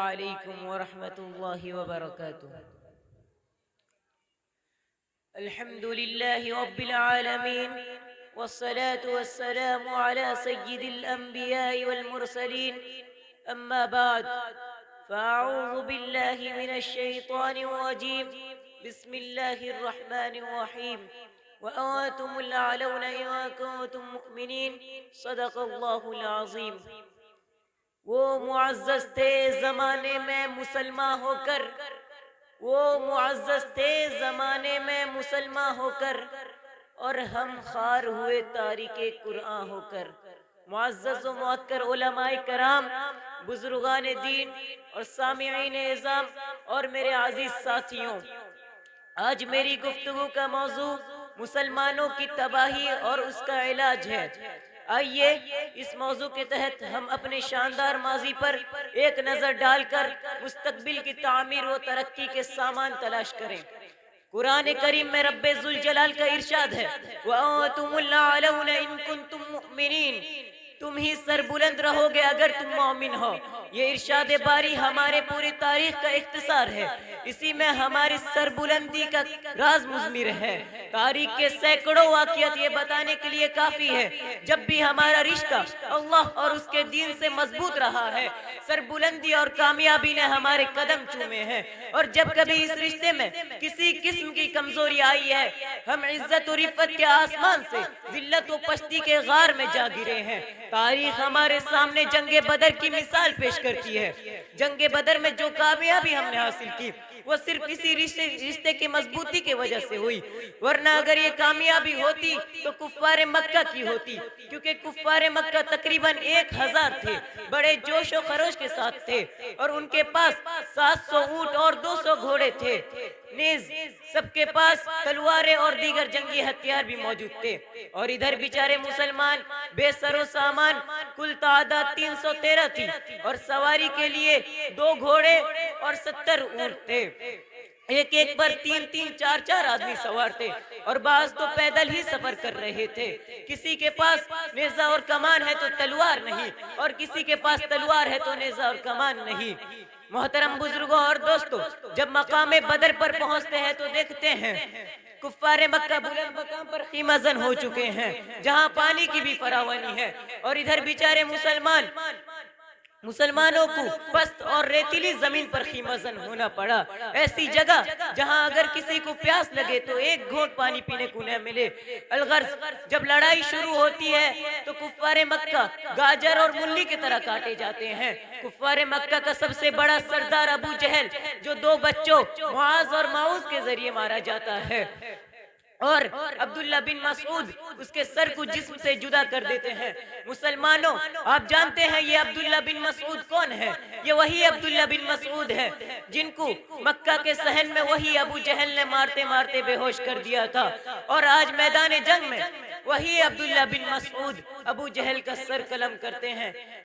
अलैकुम वरहमतुल्लाहि वबरकातुह। अल्हम्दुलिल्लाहि रब्बिल आलमीन वस्सलातु वस्सलामु अला सय्यिदिल अंबिया'i वल मुरसलीन अम्मा बाद फ़अऊज़ु बिल्लाहि मिनश शैतानिर रजीम बिस्मिल्लाहिर रहमानिर रहीम व अंतुमुल अअलौना इन कुंतुम मुमिनीन सदक़ल्लाहुल अज़ीम। वो मुअज़्ज़ज़ थे ज़माने में मुसलमान होकर, वो मुअज़्ज़ज़ थे ज़माने में मुसलमान होकर, और हम खार हुए तारिके कुरान होकर। मुअज़्ज़ज़ व मुअक्कर उलमाए कराम, बुजुर्गान दीन और सामिईन इज़ाम और मेरे अजीज साथियों, आज मेरी गुफ्तगू का मौजू मुसलमानों की तबाही और उसका इलाज है। आइए इस मौजू के तहत हम अपने शानदार माजी पर एक नज़र डालकर मुस्तकबिल की तामीर व तरक्की के सामान तलाश करें। कुरान करीम में रब्बे जुल जलाल का इरशाद है, वअंतुमुल अअलौना इन कुंतुम मुमिनीन, तुम ही सर बुलंद रहोगे अगर तुम मोमिन हो। ये इरशाद बारी हमारे पूरी तारीख का इख्तिसार है, इसी में हमारी सरबुलंदी का राज मुज़मिर है। तारीख के सैकड़ों वाक़ियात ये बताने के लिए काफ़ी है, जब भी हमारा रिश्ता अल्लाह और उसके दीन से मजबूत रहा है, सरबुलंदी और कामयाबी ने हमारे कदम चूमे हैं। और जब कभी इस रिश्ते में किसी किस्म की कमजोरी आई है, हम इज्जत और इफ़्फ़त के आसमान से जिल्लत व पस्ती के गार में जा गिरे हैं। तारीख हमारे सामने जंगे बदर की मिसाल पेश करती है। जंगे बदर में जो कामयाबी हमने हासिल की, वो सिर्फ इसी रिश्ते की मजबूती की वजह से हुई, वरना अगर ये कामयाबी होती तो कुफ्फारे मक्का की होती, क्योंकि कुफ्फारे मक्का तकरीबन 1000 थे, बड़े जोश व खरोश के साथ थे, और उनके पास 700 ऊंट और 200 घोड़े थे। नेज सबके पास तलवारें और दीगर जंगी हथियार भी मौजूद थे। और इधर बेचारे मुसलमान बेसरो सामान, कुल तादाद 313 थी, और सवारी के लिए 2 घोड़े और 70 ऊंट थे। एक एक पर 3-3, 4-4 आदमी सवार थे, और बाज तो पैदल ही सफर कर रहे थे। किसी के पास नेजा और कमान है तो तलवार नहीं, और किसी के पास तलवार है तो नेजा और कमान नहीं। मोहतरम बुजुर्गों और दोस्तों, जब मकामे बदर पर पहुंचते हैं तो देखते हैं कुफ्फारे मक्का बुलंद मकाम पर खीमजन हो चुके हैं, जहां पानी की भी फरावानी है, और इधर बेचारे मुसलमानों को पस्त और रेतीली जमीन पर खीमजन होना पड़ा। ऐसी जगह जहां अगर किसी को प्यास लगे तो एक घूंट पानी पीने को न मिले। अलगर्ज जब लड़ाई शुरू होती है तो कुफ्फारे मक्का गाजर और मूली की तरह काटे जाते हैं। कुफ्फारे मक्का का सबसे बड़ा सरदार अबू जहल, जो 2 बच्चों मुआज और माऊज के जरिए मारा जाता है, और अब्दुल्ला बिन मसूद उसके सर को जिस्म से जुदा कर देते हैं। मुसलमानों, आप जानते हैं ये अब्दुल्ला बिन मसूद कौन है? ये वही अब्दुल्ला बिन मसूद है जिनको मक्का के सहन में वही अबू जहल ने मारते मारते बेहोश कर दिया था, और आज मैदान जंग में वही अब्दुल्ला बिन मसूद अबू जहल का सर कलम करते हैं।